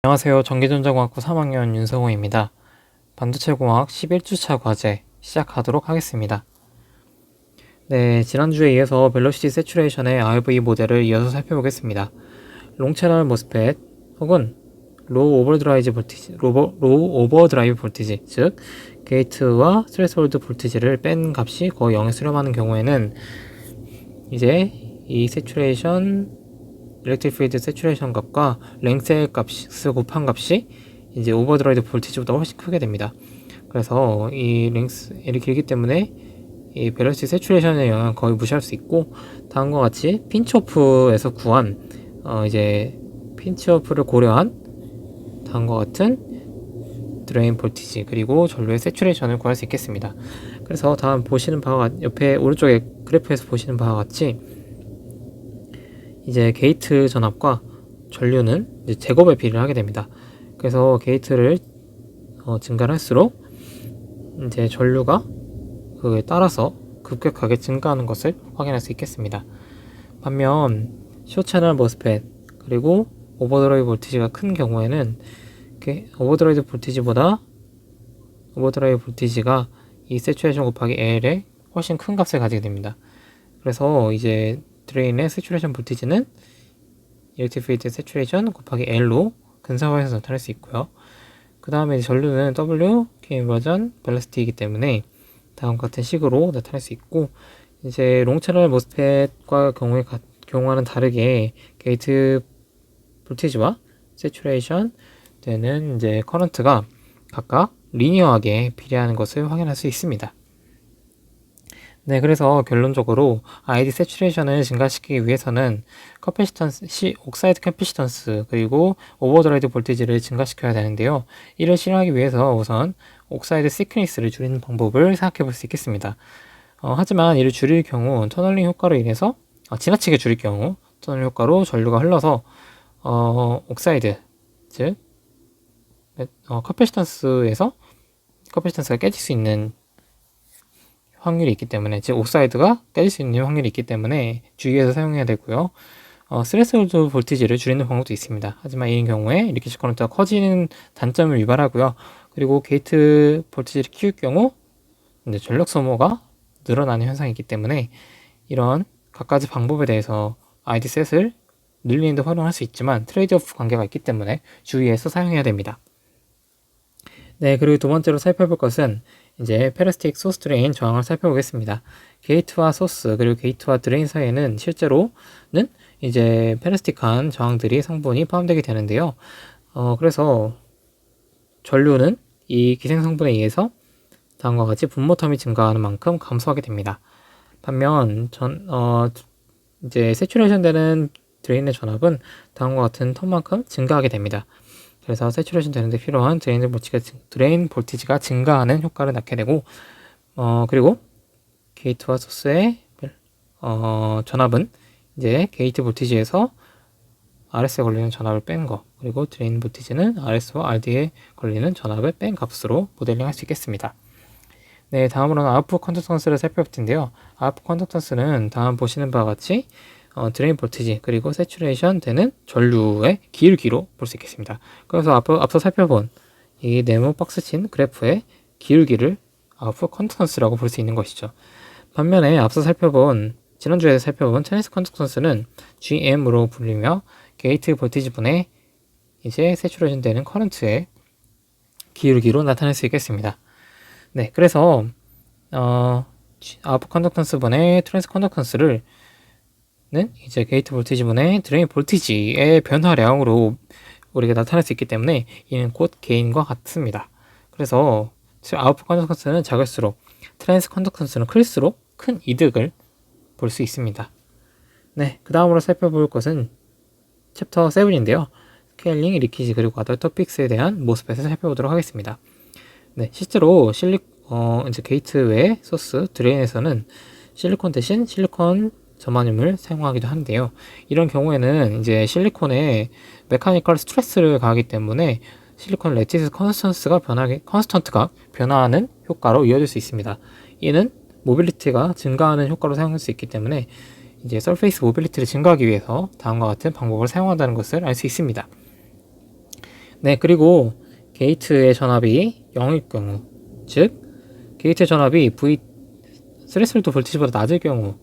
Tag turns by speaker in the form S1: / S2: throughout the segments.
S1: 안녕하세요. 전기전자공학부 3학년 윤성호입니다. 반도체공학 11주차 과제 시작하도록 하겠습니다. 네, 지난주에 이어서 벨로시티 세츄레이션의 RV 모델을 이어서 살펴보겠습니다. 롱채널 모스펫 혹은 로우 오버드라이브 볼티지, 즉 게이트와 스레스홀드 볼티지를 뺀 값이 거의 0에 수렴하는 경우에는 이제 이 세츄레이션 일렉트릭 필드 세츄레이션 값과 랭셀 값을 곱한 값이 이제 오버드라이드 볼티지보다 훨씬 크게 됩니다. 그래서 이 랭셀이 길기 때문에 이 밸런스 세츄레이션의 영향을 거의 무시할 수 있고, 다음과 같이 핀치오프에서 구한 이제 핀치오프를 고려한 다음과 같은 드레인 볼티지 그리고 전류의 세츄레이션을 구할 수 있겠습니다. 그래서 다음 보시는 바와 옆에 오른쪽에 그래프에서 보시는 바와 같이 이제 게이트 전압과 전류는 이제 제곱의 비례를 하게 됩니다. 그래서 게이트를 증가를 할수록 이제 전류가 그에 따라서 급격하게 증가하는 것을 확인할 수 있겠습니다. 반면 숏채널 모스펫 그리고 오버드라이브 볼티지가 큰 경우에는 오버드라이브 볼티지가 이 세츄레이션 곱하기 L의 훨씬 큰 값을 가지게 됩니다. 그래서 이제 드레인의 세츄레이션 볼티지는 일렉트릭 필드 세츄레이션 곱하기 L로 근사화해서 나타낼 수 있고요. 그 다음에 전류는 W, K 인버전, 밸러스티이기 때문에 다음과 같은 식으로 나타낼 수 있고, 이제 롱채널 모스펫과 경우와는 다르게 게이트 볼티지와 세츄레이션 되는 이제 커런트가 각각 리니어하게 비례하는 것을 확인할 수 있습니다. 네, 그래서 결론적으로 ID 세츄레이션을 증가시키기 위해서는 옥사이드 캐피시턴스 그리고 오버드라이드 볼티지를 증가시켜야 되는데요. 이를 실현하기 위해서 우선 옥사이드 시크니스를 줄이는 방법을 생각해 볼 수 있겠습니다. 하지만 이를 줄일 경우 터널링 효과로 인해서 지나치게 줄일 경우 터널 효과로 전류가 흘러서 옥사이드 즉 커피시턴스가 깨질 수 있는 확률이 있기 때문에, 즉 옥사이드가 깨질 수 있는 확률이 있기 때문에 주의해서 사용해야 되고요. 스레스홀드 볼티지를 줄이는 방법도 있습니다. 하지만 이 경우에 리키지 커런트가 커지는 단점을 유발하고요. 그리고 게이트 볼티지를 키울 경우 이제 전력 소모가 늘어나는 현상이 있기 때문에 이런 각가지 방법에 대해서 ID 셋을 늘리는 데 활용할 수 있지만 트레이드오프 관계가 있기 때문에 주의해서 사용해야 됩니다. 네, 그리고 두 번째로 살펴볼 것은 이제 페러스틱 소스 드레인 저항을 살펴보겠습니다. 게이트와 소스 그리고 게이트와 드레인 사이에는 실제로는 이제 페러스틱한 저항들이 성분이 포함되게 되는데요. 그래서 전류는 이 기생 성분에 의해서 다음과 같이 분모텀이 증가하는 만큼 감소하게 됩니다. 반면 이제 세츄레이션 되는 드레인의 전압은 다음과 같은 텀만큼 증가하게 됩니다. 그래서 세츄레이션 되는데 필요한 드레인 볼티지가 증가하는 효과를 낳게 되고, 그리고 게이트와 소스의 전압은 이제 게이트 볼티지에서 RS에 걸리는 전압을 뺀 거, 그리고 드레인 볼티지는 RS와 RD에 걸리는 전압을 뺀 값으로 모델링 할 수 있겠습니다. 네, 다음으로는 아웃풋 컨덕턴스를 살펴볼 텐데요. 아웃풋 컨덕턴스는 다음 보시는 바와 같이 드레인 볼티지 그리고 세츄레이션 되는 전류의 기울기로 볼 수 있겠습니다. 그래서 앞서 살펴본 이 네모 박스친 그래프의 기울기를 아웃풋 컨덕턴스라고 볼 수 있는 것이죠. 반면에 지난주에 살펴본 트랜스 컨덕턴스는 GM으로 불리며 게이트 볼티지 분의 이제 세츄레이션 되는 커런트의 기울기로 나타낼 수 있겠습니다. 네, 그래서 아웃풋 컨덕턴스 분의 트랜스 컨덕턴스를 이제 게이트 볼티지 분의 드레인 볼티지의 변화량으로 우리가 나타낼 수 있기 때문에 이는 곧 게인과 같습니다. 그래서 아웃풋 컨덕턴스는 작을수록 트랜스 컨덕턴스는 클수록 큰 이득을 볼 수 있습니다. 네, 그 다음으로 살펴볼 것은 챕터 7인데요. 스케일링, 리키지 그리고 아더 토픽스에 대한 모스펫을 살펴보도록 하겠습니다. 네, 실제로 이제 게이트 외 소스 드레인에서는 실리콘 대신 실리콘 점화륨을 사용하기도 하는데요. 이런 경우에는 이제 실리콘에 메카니컬 스트레스를 가하기 때문에 실리콘 레티스 컨스턴트가 변화하는 효과로 이어질 수 있습니다. 이는 모빌리티가 증가하는 효과로 사용할 수 있기 때문에 이제 서페이스 모빌리티를 증가하기 위해서 다음과 같은 방법을 사용한다는 것을 알 수 있습니다. 네, 그리고 게이트의 전압이 0일 경우, 즉 게이트 전압이 V 스레스홀드 볼티지보다 낮을 경우,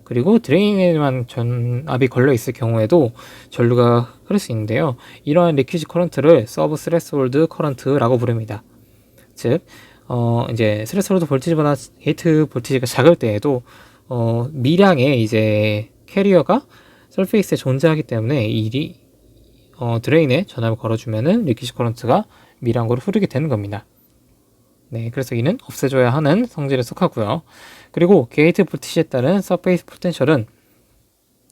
S1: 그리고 드레인에만 전압이 걸려 있을 경우에도 전류가 흐를 수 있는데요. 이러한 리퀴지 커런트를 서브 스레스홀드 커런트라고 부릅니다. 즉, 이제 스레스홀드 볼티지보다 게이트 볼티지가 작을 때에도 미량의 이제 캐리어가 서페이스에 존재하기 때문에 드레인에 전압을 걸어주면은 리퀴지 커런트가 미량으로 흐르게 되는 겁니다. 네, 그래서 이는 없애줘야 하는 성질에 속하고요. 그리고 게이트 볼티지에 따른 서페이스 포텐셜은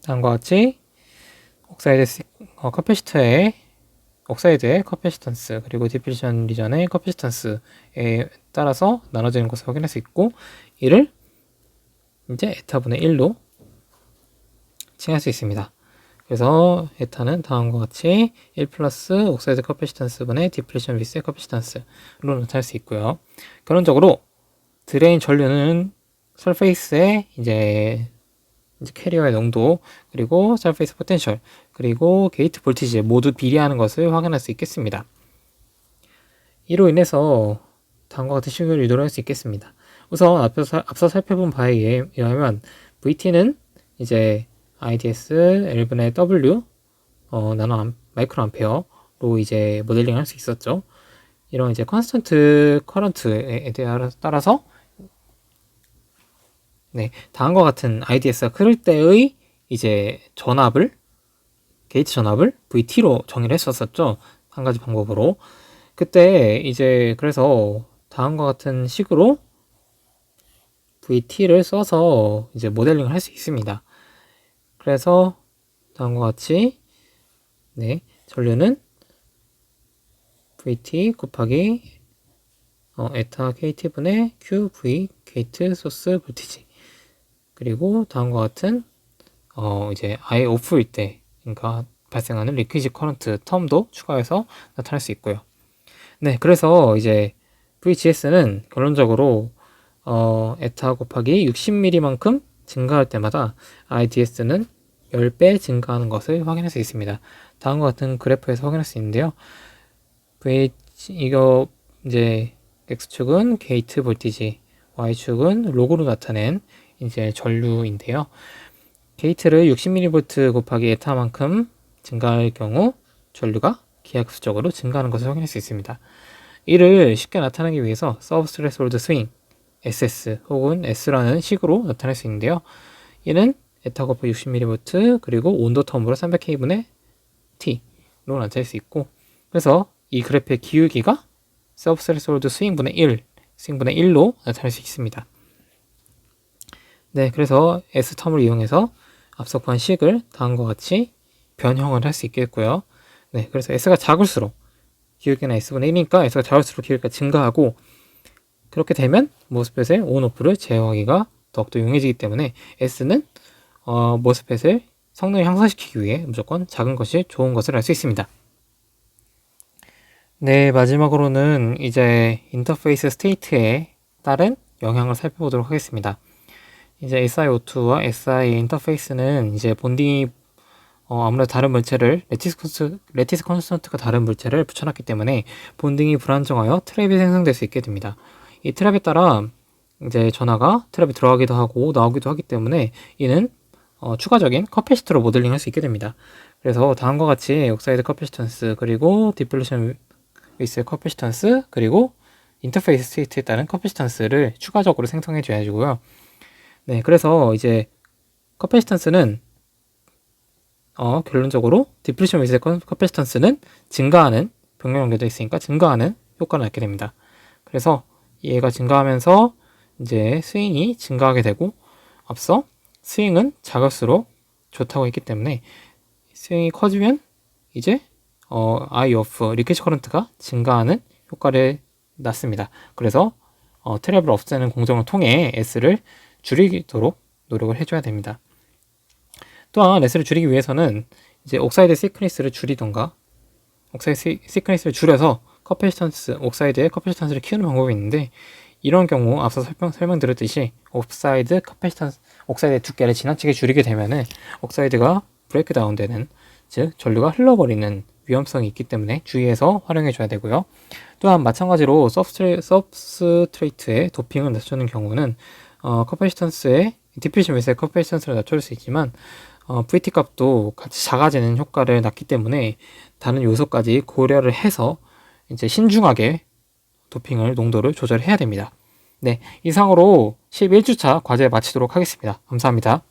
S1: 다음과 같이 옥사이드의 커패시턴스 그리고 디플리션 리전의 커패시턴스에 따라서 나눠지는 것을 확인할 수 있고, 이를 이제 에타분의 1로 칭할 수 있습니다. 그래서 에타는 다음과 같이 1 플러스 옥사이드 커패시턴스 분의 디플리션 비스의 커패시턴스로 나타낼 수 있고요. 결론적으로 드레인 전류는 설페이스의 이제 캐리어의 농도, 그리고 설페이스 포텐셜, 그리고 게이트 볼티지 모두 비례하는 것을 확인할 수 있겠습니다. 이로 인해서 다음과 같은 식을 유도를 할 수 있겠습니다. 우선 앞서 살펴본 바에 의하면 VT는 이제 IDS L분의 W 나노 마이크로 암페어로 이제 모델링 할 수 있었죠. 이런 이제 컨스턴트 커런트에 따라서 네, 다음과 같은 IDS가 흐를 때의 이제 게이트 전압을 VT로 정의를 했었었죠. 한 가지 방법으로. 그때 이제 그래서 다음과 같은 식으로 VT를 써서 이제 모델링을 할 수 있습니다. 그래서 다음과 같이 네, 전류는 VT 곱하기 에타 KT분의 QV 게이트 소스 볼티지, 그리고 다음과 같은 이제 아예 오프일 때 그러니까 발생하는 리퀴지 커런트 텀도 추가해서 나타날 수 있고요. 네, 그래서 이제 VGS는 결론적으로 에타 곱하기 60mm만큼 증가할 때마다 IDS는 10배 증가하는 것을 확인할 수 있습니다. 다음과 같은 그래프에서 확인할 수 있는데요. 이거 이제 X축은 게이트 볼티지, Y축은 로그로 나타낸 이제 전류인데요. 게이트를 60mV 곱하기 에타만큼 증가할 경우 전류가 기하급수적으로 증가하는 것을 확인할 수 있습니다. 이를 쉽게 나타내기 위해서 서브 스레스홀드 스윙 SS 혹은 S라는 식으로 나타낼 수 있는데요. 이는 에타 곱하기 60mV 그리고 온도 텀으로 300K분의 T로 나타낼 수 있고, 그래서 이 그래프의 기울기가 서브 스레스홀드 스윙분의 1로 나타낼 수 있습니다. 네, 그래서 S텀을 이용해서 앞서 구한 식을 다음과 같이 변형을 할 수 있겠고요. 네, 그래서 S가 작을수록 기울기는 S분의 1이니까 S가 작을수록 기울기가 증가하고, 그렇게 되면 모스펫의 온오프를 제어하기가 더욱더 용이해지기 때문에 S는 모스펫을 성능을 향상시키기 위해 무조건 작은 것이 좋은 것을 알 수 있습니다. 네, 마지막으로는 이제 인터페이스 스테이트에 따른 영향을 살펴보도록 하겠습니다. 이제 SiO2와 Si 인터페이스는 이제 본딩이 아무래도 다른 물체를 레티스 컨스턴트가 다른 물체를 붙여놨기 때문에 본딩이 불안정하여 트랩이 생성될 수 있게 됩니다. 이 트랩에 따라 이제 전하가 트랩에 들어가기도 하고 나오기도 하기 때문에 이는 추가적인 커패시터로 모델링할 수 있게 됩니다. 그래서 다음과 같이 옥사이드 커패시턴스, 그리고 디플루션 위스 커패시턴스, 그리고 인터페이스 스테이트에 따른 커패시턴스를 추가적으로 생성해 줘야 되고요. 네, 그래서 이제 커패시턴스는 결론적으로 디플루션 위스 커패시턴스는 증가하는 병렬 연결되어 있으니까 증가하는 효과를 낳게 됩니다. 그래서 얘가 증가하면서 이제 스윙이 증가하게 되고, 앞서 스윙은 작을수록 좋다고 했기 때문에 스윙이 커지면 이제 I of 리퀴지 커런트가 증가하는 효과를 낳습니다. 그래서 트랩을 없애는 공정을 통해 S를 줄이도록 노력을 해줘야 됩니다. 또한 S를 줄이기 위해서는 이제 옥사이드 시크니스를 줄이던가 옥사이드 시크니스를 줄여서 옥사이드의 커패시턴스를 키우는 방법이 있는데, 이런 경우 앞서 설명드렸듯이 옥사이드의 두께를 지나치게 줄이게 되면은 옥사이드가 브레이크다운 되는, 즉 전류가 흘러버리는 위험성이 있기 때문에 주의해서 활용해 줘야 되고요. 또한 마찬가지로 서브스트레이트의 도핑을 낮추는 경우는 커패시턴스의 디퓨전 웨스의 커패시턴스를 낮출 수 있지만 VT 값도 같이 작아지는 효과를 낳기 때문에 다른 요소까지 고려를 해서 이제 신중하게 도핑을 농도를 조절해야 됩니다. 네, 이상으로 11주차 과제 마치도록 하겠습니다. 감사합니다.